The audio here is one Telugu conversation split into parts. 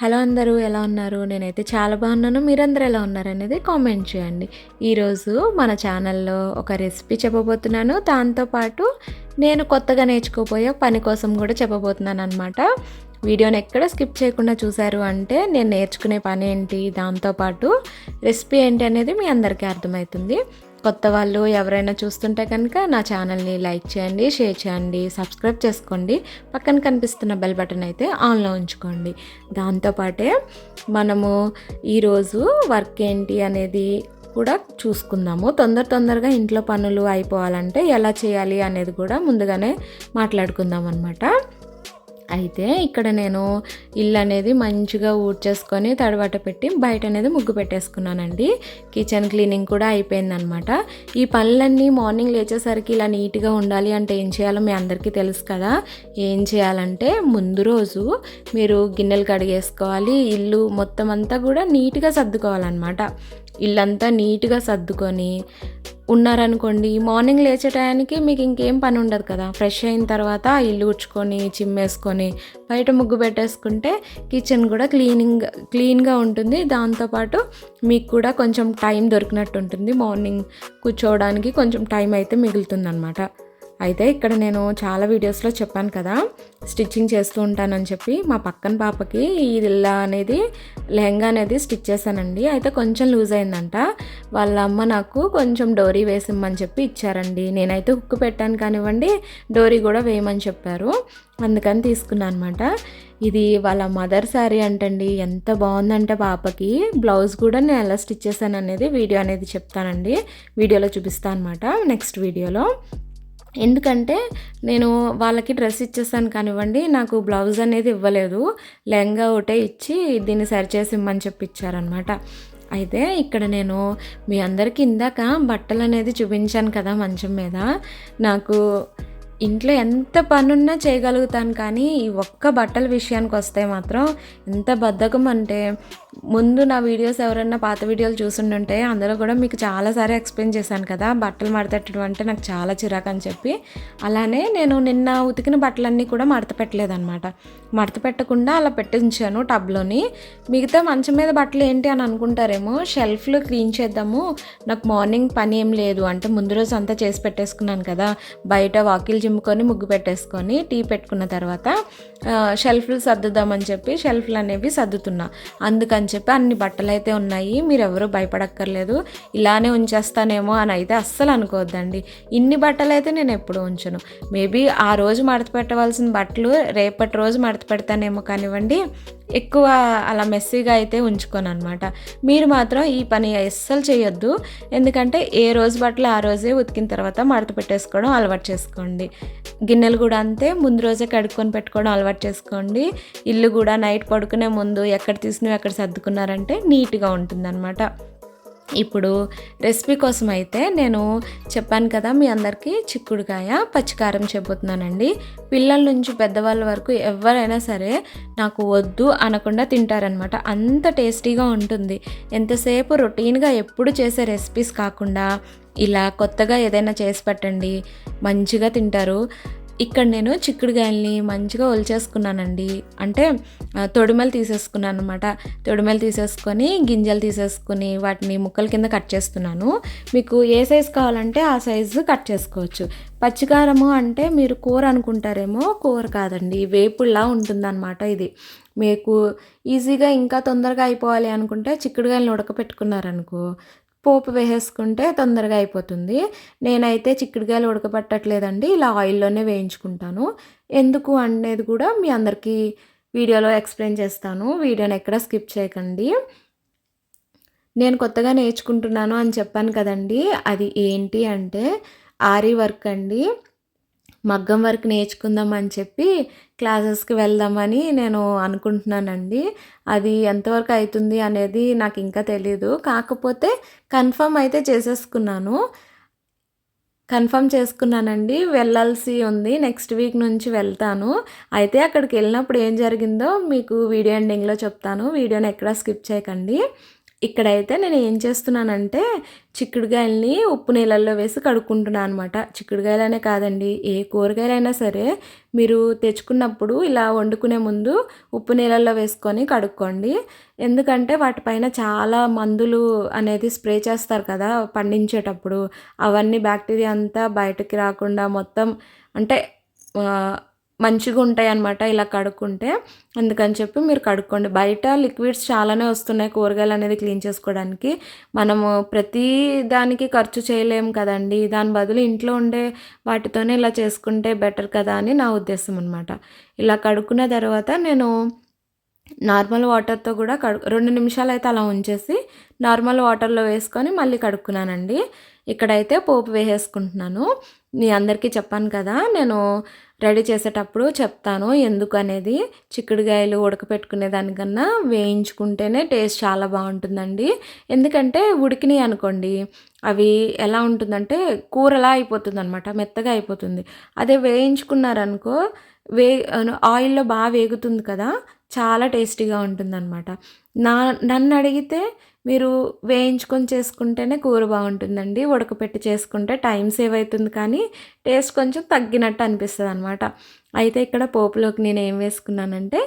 హలో అందరూ ఎలా ఉన్నారు? నేనైతే చాలా బాగున్నాను. మీరందరూ ఎలా ఉన్నారనేది కామెంట్ చేయండి. ఈరోజు మన ఛానల్‌లో ఒక రెసిపీ చెప్పబోతున్నాను. దాంతో పాటు నేను కొత్తగా నేర్చుకోబోయే పని కోసం కూడా చెప్పబోతున్నాననమాట. వీడియోని ఎక్కడ స్కిప్ చేయకుండా చూసారు అంటే నేను నేర్చుకునే పని ఏంటి, దాంతో పాటు రెసిపీ ఏంటి అనేది మీ అందరికీ అర్థమవుతుంది. కొత్త వాళ్ళు ఎవరైనా చూస్తుంటే కనుక నా ఛానల్ని లైక్ చేయండి, షేర్ చేయండి, సబ్స్క్రైబ్ చేసుకోండి. పక్కన కనిపిస్తున్న బెల్ బటన్ అయితే ఆన్లో ఉంచుకోండి. దాంతోపాటే మనము ఈరోజు వర్క్ ఏంటి అనేది కూడా చూసుకుందాము. తొందరగా ఇంట్లో పనులు అయిపోవాలంటే ఎలా చేయాలి అనేది కూడా ముందుగానే మాట్లాడుకుందాం అన్నమాట. అయితే ఇక్కడ నేను ఇల్లు అనేది మంచిగా ఊడ్చేసుకొని తడబట్ట పెట్టి బయట అనేది ముగ్గు పెట్టేసుకున్నానండి. కిచెన్ క్లీనింగ్ కూడా అయిపోయిందనమాట. ఈ పనులన్నీ మార్నింగ్ లేచేసరికి ఇలా నీట్గా ఉండాలి అంటే ఏం చేయాలో మీ అందరికీ తెలుసు కదా. ఏం చేయాలంటే ముందు రోజు మీరు గిన్నెలు కడిగేసుకోవాలి. ఇల్లు మొత్తం అంతా కూడా నీట్గా సర్దుకోవాలన్నమాట. ఇల్లంతా నీట్గా సర్దుకొని ఉన్నారనుకోండి, మార్నింగ్ లేచే టయానికి మీకు ఇంకేం పని ఉండదు కదా. ఫ్రెష్ అయిన తర్వాత ఇల్లు ఉడ్చుకొని చిమ్మేసుకొని బయట ముగ్గు పెట్టేసుకుంటే కిచెన్ కూడా క్లీన్గా ఉంటుంది. దాంతోపాటు మీకు కూడా కొంచెం టైం దొరికినట్టు ఉంటుంది. మార్నింగ్ కూర్చోవడానికి కొంచెం టైం అయితే మిగులుతుంది అనమాట. అయితే ఇక్కడ నేను చాలా వీడియోస్లో చెప్పాను కదా, స్టిచ్చింగ్ చేస్తూ ఉంటానని చెప్పి. మా పక్కన పాపకి ఇలా అనేది లెహంగా అనేది స్టిచ్ చేశానండి. అయితే కొంచెం లూజ్ అయిందంట. వాళ్ళ అమ్మ నాకు కొంచెం డోరీ వేసిమ్మని చెప్పి ఇచ్చారండి. నేనైతే హుక్ పెట్టాను కానివ్వండి, డోరీ కూడా వేయమని చెప్పారు. అందుకని తీసుకున్నాను అనమాట. ఇది వాళ్ళ మదర్ శారీ అంటండి. ఎంత బాగుందంటే పాపకి. బ్లౌజ్ కూడా నేను ఎలా స్టిచ్ చేశాను అనేది వీడియో అనేది చెప్తానండి. వీడియోలో చూపిస్తాను అనమాట, నెక్స్ట్ వీడియోలో. ఎందుకంటే నేను వాళ్ళకి డ్రెస్ ఇచ్చేసాను కానివ్వండి, నాకు బ్లౌజ్ అనేది ఇవ్వలేదు. లెహంగా ఒకటే ఇచ్చి దీన్ని సరిచేసి ఇమ్మని చెప్పి ఇచ్చారనమాట. అయితే ఇక్కడ నేను మీ అందరికీ ఇందాక బట్టలు అనేది చూపించాను కదా మంచం మీద. నాకు ఇంట్లో ఎంత పనున్నా చేయగలుగుతాను, కానీ ఈ ఒక్క బట్టల విషయానికి వస్తే మాత్రం ఎంత బద్ధకం అంటే, ముందు నా వీడియోస్ ఎవరైనా పాత వీడియోలు చూస్తుంటే అందులో కూడా మీకు చాలాసారి ఎక్స్ప్లెయిన్ చేశాను కదా, బట్టలు మడతట్టడం అంటే నాకు చాలా చిరాకు అని చెప్పి. అలానే నేను నిన్న ఉతికిన బట్టలన్నీ కూడా మడత పెట్టలేదన్నమాట. మడత పెట్టకుండా అలా పెట్టించాను టబ్లోని. మిగతా మంచం మీద బట్టలు ఏంటి అని అనుకుంటారేమో, షెల్ఫ్లో క్లీన్ చేద్దాము, నాకు మార్నింగ్ పని ఏం లేదు అంటే ముందు రోజు అంతా చేసి పెట్టేసుకున్నాను కదా. బయట వాకిలు చిమ్ముకొని ముగ్గు పెట్టేసుకొని టీ పెట్టుకున్న తర్వాత షెల్ఫ్లు సర్దుదామని చెప్పి షెల్ఫ్లు అనేవి సర్దుతున్నా. అందుకని చెప్పి అన్ని బట్టలు అయితే ఉన్నాయి. మీరు ఎవరు భయపడక్కర్లేదు, ఇలానే ఉంచేస్తానేమో అని అయితే అస్సలు అనుకోవద్దండి. ఇన్ని బట్టలు అయితే నేను ఎప్పుడు ఉంచను. మేబీ ఆ రోజు మడత పెట్టవలసిన బట్టలు రేపటి రోజు మడత పెడతానేమో కానివ్వండి, ఎక్కువ అలా మెస్సీగా అయితే ఉంచుకోను అనమాట. మీరు మాత్రం ఈ పని అస్సలు చేయొద్దు. ఎందుకంటే ఏ రోజు బట్టలు ఆ రోజే ఉతికిన తర్వాత మడత పెట్టేసుకోవడం అలవాటు చేసుకోండి. గిన్నెలు కూడా అంతే, ముందు రోజే కడుక్కొని పెట్టుకోవడం అలవాటు చేసుకోండి. ఇల్లు కూడా నైట్ పడుకునే ముందు ఎక్కడ తీసినవి ఎక్కడ సర్దుకున్నారంటే నీట్గా ఉంటుందన్నమాట. ఇప్పుడు రెసిపీ కోసం అయితే నేను చెప్పాను కదా మీ అందరికీ, చిక్కుడుకాయ పచ్చికారం చెబుతున్నానండి. పిల్లల నుంచి పెద్దవాళ్ళ వరకు ఎవరైనా సరే నాకు వద్దు అనకుండా తింటారనమాట. అంత టేస్టీగా ఉంటుంది. ఎంతసేపు రొటీన్గా ఎప్పుడు చేసే రెసిపీస్ కాకుండా ఇలా కొత్తగా ఏదైనా చేసి పెట్టండి, మంచిగా తింటారు. ఇక్కడ నేను చిక్కుడుకాయల్ని మంచిగా ఒలిచేసుకున్నానండి. అంటే తొడిమలు తీసేసుకున్నాను అనమాట. తొడిమలు తీసేసుకొని గింజలు తీసేసుకొని వాటిని ముక్కల కింద కట్ చేస్తున్నాను. మీకు ఏ సైజు కావాలంటే ఆ సైజు కట్ చేసుకోవచ్చు. పచ్చికారము అంటే మీరు కూర అనుకుంటారేమో, కూర కాదండి, వేపుల్లా ఉంటుందన్నమాట. ఇది మీకు ఈజీగా ఇంకా తొందరగా అయిపోవాలి అనుకుంటే చిక్కుడుకాయలను ఉడకపెట్టుకున్నారనుకో, పోపు వేసేసుకుంటే తొందరగా అయిపోతుంది. నేనైతే చిక్కుడుకాయలు ఉడకబెట్టట్లేదండి, ఇలా ఆయిల్లోనే వేయించుకుంటాను. ఎందుకు అనేది కూడా మీ అందరికీ వీడియోలో ఎక్స్ప్లెయిన్ చేస్తాను. వీడియోని ఎక్కడ స్కిప్ చేయకండి. నేను కొత్తగా నేర్చుకుంటున్నాను అని చెప్పాను కదండి, అది ఏంటి అంటే ఆరీ వర్క్ అండి. మగ్గం వర్క్ నేర్చుకుందాం అని చెప్పి క్లాసెస్కి వెళ్దామని నేను అనుకుంటున్నానండి. అది ఎంతవరకు అవుతుంది అనేది నాకు ఇంకా తెలీదు. కాకపోతే కన్ఫర్మ్ చేసుకున్నానండి. వెళ్ళాల్సి ఉంది, నెక్స్ట్ వీక్ నుంచి వెళ్తాను. అయితే అక్కడికి వెళ్ళినప్పుడు ఏం జరిగిందో మీకు వీడియో ఎండింగ్లో చెప్తాను. వీడియోని ఎక్కడా స్కిప్ చేయకండి. ఇక్కడైతే నేను ఏం చేస్తున్నానంటే చిక్కుడుగాయలని ఉప్పు నీళ్ళల్లో వేసి కడుక్కుంటున్నాను అనమాట. చిక్కుడుగాయలనే కాదండి, ఏ కూరగాయలైనా సరే మీరు తెచ్చుకున్నప్పుడు ఇలా వండుకునే ముందు ఉప్పు నీళ్ళల్లో వేసుకొని కడుక్కోండి. ఎందుకంటే వాటిపైన చాలా మందులు అనేది స్ప్రే చేస్తారు కదా పండించేటప్పుడు. అవన్నీ బ్యాక్టీరియా అంతా బయటకి రాకుండా మొత్తం అంటే మంచిగుంటాయన్నమాట ఇలా కడుక్కుంటే. అందుకని చెప్పి మీరు కడుక్కోండి. బయట లిక్విడ్స్ చాలానే వస్తున్నాయి కూరగాయలు అనేది క్లీన్ చేసుకోవడానికి. మనము ప్రతి దానికి ఖర్చు చేయలేము కదండీ! దాని బదులు ఇంట్లో ఉండే వాటితోనే ఇలా చేసుకుంటే బెటర్ కదా అని నా ఉద్దేశం అనమాట. ఇలా కడుక్కున్న తర్వాత నేను నార్మల్ వాటర్‌తో కూడా 2 నిమిషాలైతే అలా ఉంచేసి నార్మల్ వాటర్‌లో వేసుకొని మళ్ళీ కడుక్కున్నానండి. ఇక్కడైతే పోపు వేసేసుకుంటున్నాను. మీ అందరికీ చెప్పాను కదా! నేను రెడీ చేసేటప్పుడు చెప్తాను ఎందుకనేది. చిక్కుడుగాయలు ఉడకపెట్టుకునే దానికన్నా వేయించుకుంటేనే టేస్ట్ చాలా బావుంటుందండి. ఎందుకంటే ఉడికినాయి అనుకోండి, అవి ఎలా ఉంటుందంటే కూరలా అయిపోతుందనమాట. మెత్తగా అయిపోతుంది. అదే వేయించుకున్నారనుకో వే ఆయిల్‌లో వేగుతుంది కదా! చాలా టేస్టీగా ఉంటుందనమాట. నన్నడిగితే మీరు వేయించుకొని చేసుకుంటేనే కూర బావుంటుందండి. ఉడకపెట్టి చేసుకుంటే టైం సేవ్ అవుతుంది కానీ టేస్ట్ కొంచెం తగ్గినట్టు అనిపిస్తదనమాట. అయితే ఇక్కడ పోపులోకి నేనేం వేసుకున్నానంటే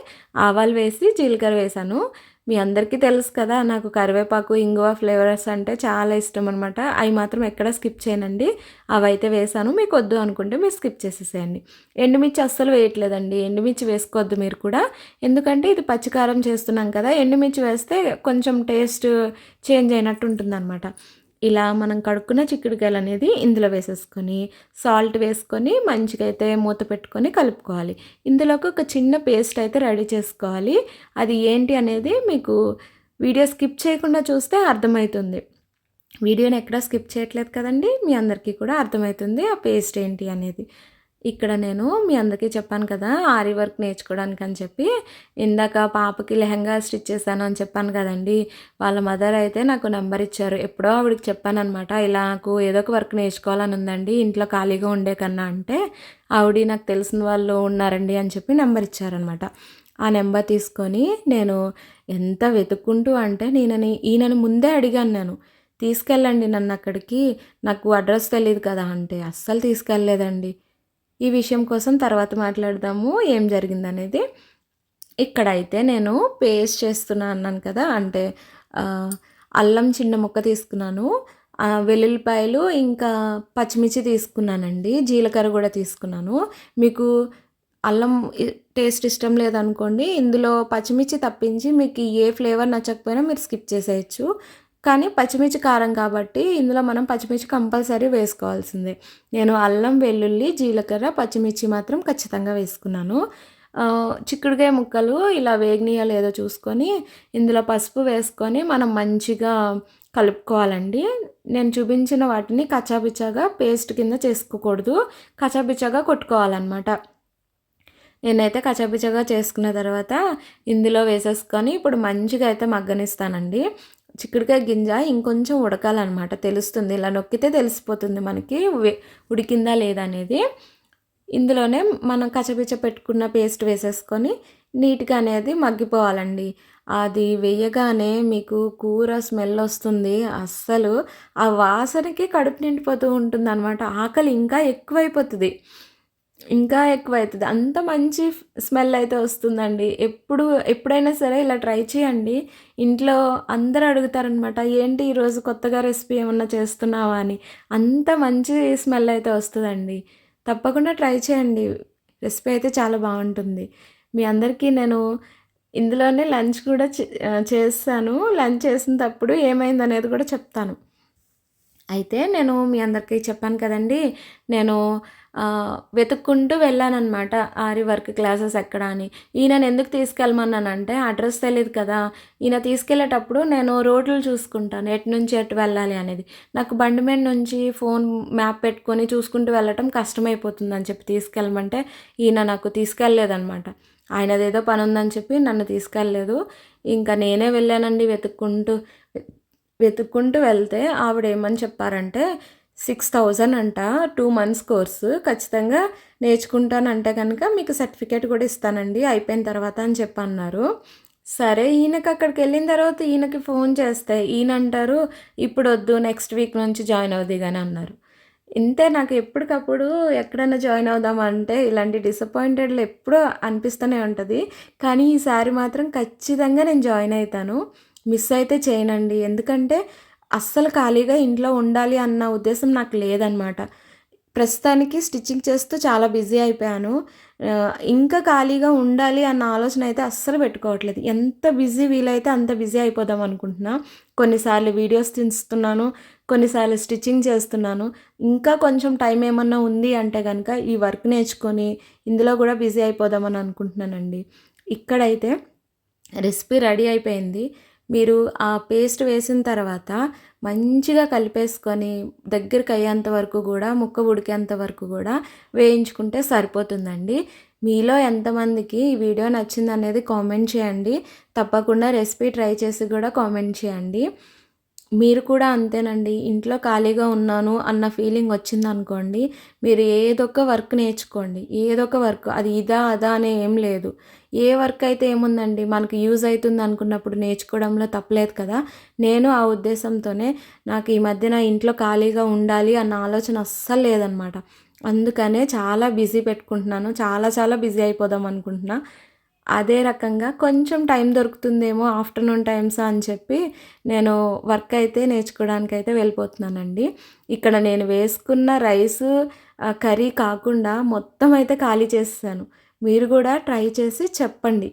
ఆవాలు వేసి జీలకర్ర వేశాను. మీ అందరికీ తెలుసు కదా! నాకు కరివేపాకు, ఇంగువ ఫ్లేవర్స్ అంటే చాలా ఇష్టం అనమాట. అవి మాత్రం ఎక్కడ స్కిప్ చేయనండి. అవైతే వేశాను. మీకు వద్దు అనుకుంటే మీరు స్కిప్ చేసేసేయండి. ఎండుమిర్చి అస్సలు వేయట్లేదండి. ఎండుమిర్చి వేసుకోవద్దు మీరు కూడా. ఎందుకంటే ఇది పచ్చికారం చేస్తున్నాం కదా! ఎండుమిర్చి వేస్తే కొంచెం టేస్ట్ చేంజ్ అయినట్టు ఉంటుందనమాట. ఇలా మనం కడుక్కున్న చిక్కుడుకాయలు అనేది ఇందులో వేసేసుకొని సాల్ట్ వేసుకొని మంచిగా అయితే మూత పెట్టుకొని కలుపుకోవాలి. ఇందులోకి ఒక చిన్న పేస్ట్ అయితే రెడీ చేసుకోవాలి. అది ఏంటి అనేది మీకు వీడియో స్కిప్ చేయకుండా చూస్తే అర్థమవుతుంది. వీడియోని ఎక్కడ స్కిప్ చేయట్లేదు కదండి, మీ అందరికీ కూడా అర్థమవుతుంది ఆ పేస్ట్ ఏంటి అనేది. ఇక్కడ నేను మీ అందరికీ చెప్పాను కదా ఆరి వర్క్ నేర్చుకోవడానికి అని చెప్పి. ఇందాక పాపకి లెహంగా స్టిచ్ చేశాను అని చెప్పాను కదండి. వాళ్ళ మదర్ అయితే నాకు నెంబర్ ఇచ్చారు. ఎప్పుడో ఆవిడకి చెప్పాననమాట, ఇలా నాకు ఏదో ఒక వర్క్ నేర్చుకోవాలని ఉందండి ఇంట్లో ఖాళీగా ఉండే కన్నా అంటే, ఆవిడ నాకు తెలిసిన వాళ్ళు ఉన్నారండి అని చెప్పి నెంబర్ ఇచ్చారనమాట. ఆ నెంబర్ తీసుకొని నేను ఎంత వెతుక్కుంటూ అంటే ఈయనని ముందే అడిగాను నేను, తీసుకెళ్ళండి నన్ను అక్కడికి, నాకు అడ్రస్ తెలియదు కదా అంటే అస్సలు తీసుకెళ్ళలేదండి. ఈ విషయం కోసం తర్వాత మాట్లాడదాము ఏం జరిగిందనేది. ఇక్కడైతే నేను పేస్ట్ చేస్తున్నా అన్నాను కదా! అంటే అల్లం చిన్న ముక్క తీసుకున్నాను. వెల్లుల్లిపాయలు ఇంకా పచ్చిమిర్చి తీసుకున్నానండి. జీలకర్ర కూడా తీసుకున్నాను. మీకు అల్లం టేస్ట్ ఇష్టం లేదనుకోండి, ఇందులో పచ్చిమిర్చి తప్పించి మీకు ఏ ఫ్లేవర్ నచ్చకపోయినా మీరు స్కిప్ చేసేయచ్చు. కానీ పచ్చిమిర్చి కారం కాబట్టి ఇందులో మనం పచ్చిమిర్చి కంపల్సరీ వేసుకోవాల్సిందే. నేను అల్లం, వెల్లుల్లి, జీలకర్ర, పచ్చిమిర్చి మాత్రం ఖచ్చితంగా వేసుకున్నాను. చిక్కుడుకాయ ముక్కలు ఇలా వేగినాయో లేదో చూసుకొని ఇందులో పసుపు వేసుకొని మనం మంచిగా కలుపుకోవాలండి. నేను చూపించిన వాటిని కచ్చాపిచ్చాగా పేస్ట్ కింద చేసుకోకూడదు. కచ్చాపిచ్చాగా కొట్టుకోవాలన్నమాట. నేనైతే కచ్చాపిచ్చాగా చేసుకున్న తర్వాత ఇందులో వేసేసుకొని ఇప్పుడు మంచిగా అయితే మగ్గనిస్తానండి. చిక్కుడుకాయ గింజ ఇంకొంచెం ఉడకాలన్నమాట, తెలుస్తుంది. ఇలా నొక్కితే తెలిసిపోతుంది మనకి ఉడికిందా లేదా అనేది. ఇందులోనే మనం కచ్చపిచ్చ పెట్టుకున్న పేస్ట్ వేసేసుకొని నీట్గా అనేది మగ్గిపోవాలండి. అది వేయగానే మీకు కూర స్మెల్ వస్తుంది. అస్సలు ఆ వాసనకి కడుపు నిండిపోతూ ఉంటుందన్నమాట. ఆకలి ఇంకా ఎక్కువైపోతుంది. అంత మంచి స్మెల్ అయితే వస్తుందండి. ఎప్పుడైనా సరే ఇలా ట్రై చేయండి. ఇంట్లో అందరూ అడుగుతారనమాట, ఏంటి ఈరోజు కొత్తగా రెసిపీ ఏమన్నా చేస్తున్నావా అని. అంత మంచి స్మెల్ అయితే వస్తుందండి. తప్పకుండా ట్రై చేయండి. రెసిపీ అయితే చాలా బాగుంటుంది. మీ అందరికీ నేను ఇందులోనే లంచ్ కూడా చేస్తాను. లంచ్ చేసినప్పుడు ఏమైందనేది కూడా చెప్తాను. అయితే నేను మీ అందరికీ చెప్పాను కదండీ, నేను వెతుక్కుంటూ వెళ్ళాననమాట ఆరి వర్క్ క్లాసెస్ ఎక్కడ అని. ఈయనను ఎందుకు తీసుకెళ్ళమన్నానంటే అడ్రస్ తెలీదు కదా! ఈయన తీసుకెళ్ళేటప్పుడు నేను రోడ్లు చూసుకుంటాను, ఎటు నుంచి ఎటు వెళ్ళాలి అనేది. నాకు బండి మీద నుంచి ఫోన్ మ్యాప్ పెట్టుకొని చూసుకుంటూ వెళ్ళటం కష్టమైపోతుందని చెప్పి తీసుకెళ్ళమంటే ఈయన నాకు తీసుకెళ్ళలేదనమాట. ఆయనదేదో పని ఉందని చెప్పి నన్ను తీసుకెళ్ళలేదు. ఇంకా నేనే వెళ్ళానండి వెతుక్కుంటూ వెళ్తే ఆవిడేమని చెప్పారంటే 6,000 అంట 2 మంత్స్ కోర్సు. ఖచ్చితంగా నేర్చుకుంటానంటే కనుక మీకు సర్టిఫికేట్ కూడా ఇస్తానండి అయిపోయిన తర్వాత అని చెప్పన్నారు. సరే ఈయనకక్కడికెళ్ళిన తర్వాత ఈయనకి ఫోన్ చేస్తే ఈయనంటారు, "ఇప్పుడొద్దు నెక్స్ట్ వీక్ నుంచి జాయిన్ అవుదువు గాని" అన్నారు. ఇంతే నాకు ఎప్పటికప్పుడు ఎక్కడన్నా జాయిన్ అవుదామంటే ఇలాంటి డిసప్పాయింటెడ్‌లు ఎప్పుడూ అనిపిస్తూనే ఉంటది. కానీ ఈసారి మాత్రం ఖచ్చితంగా నేను జాయిన్ అయితాను. మిస్ అయితే చేయనండి. ఎందుకంటే అస్సలు ఖాళీగా ఇంట్లో ఉండాలి అన్న ఉద్దేశం నాకు లేదనమాట. ప్రస్తుతానికి స్టిచ్చింగ్ చేస్తూ చాలా బిజీ అయిపోయాను. ఇంకా ఖాళీగా ఉండాలి అన్న ఆలోచన అయితే అస్సలు పెట్టుకోవట్లేదు. ఎంత బిజీ వీలైతే అంత బిజీ అయిపోదాం అనుకుంటున్నా. కొన్నిసార్లు వీడియోస్ తీస్తున్నాను. కొన్నిసార్లు స్టిచ్చింగ్ చేస్తున్నాను. ఇంకా కొంచెం టైం ఏమన్నా ఉంది అంటే గనక ఈ వర్క్ నేర్చుకొని ఇందులో గూడా బిజీ అయిపోదామని అనుకుంటున్నానండి. ఇక్కడైతే రెసిపీ రెడీ అయిపోయింది. మీరు ఆ పేస్ట్ వేసిన తర్వాత మంచిగా కలిపేసుకొని దగ్గరికయ్యేంత వరకు గూడా ముక్క ఉడికేంత వరకు గూడా వేయించుకుంటే సరిపోతుందండి. మీలో ఎంతమందికి ఈ వీడియో నచ్చిందనేది కామెంట్ చేయండి. తప్పకుండా రెసిపీ ట్రై చేసి గూడా కామెంట్ చేయండి. మీరు కూడా అంతేనండి. ఇంట్లో ఖాళీగా ఉన్నాను అన్న ఫీలింగ్ వచ్చిందనుకోండి, మీరు ఏదొక వర్క్ నేర్చుకోండి. ఏదొక వర్క్ అది ఇదా, అదా అని ఏం లేదు. ఏ వర్క్ అయితే ఏముందండి మనకి యూజ్ అయితుంది అనుకున్నప్పుడు నేర్చుకోవడంలో తప్పులేదు కదా! నేను ఆ ఉద్దేశంతోనే నాకు ఈ మధ్యన ఇంట్లో ఖాళీగా ఉండాలి అన్న ఆలోచన అస్సలు లేదనమాట. అందుకనే చాలా బిజీ పెట్టుకుంటున్నాను. చాలా చాలా బిజీ అయిపోదాం అనుకుంటున్నా. అదే రకంగా కొంచెం టైం దొరుకుతుందేమో ఆఫ్టర్‌నూన్ టైమ్స్ అని చెప్పి నేను వర్క్ అయితే నేర్చుకోవడానికైతే వెళ్ళిపోతున్నానండి. ఇక్కడ నేను వేసుకున్న రైసు కర్రీ కాకుండా మొత్తం అయితే ఖాళీ చేసేసాను. మీరు గూడా ట్రై చేసి చెప్పండి.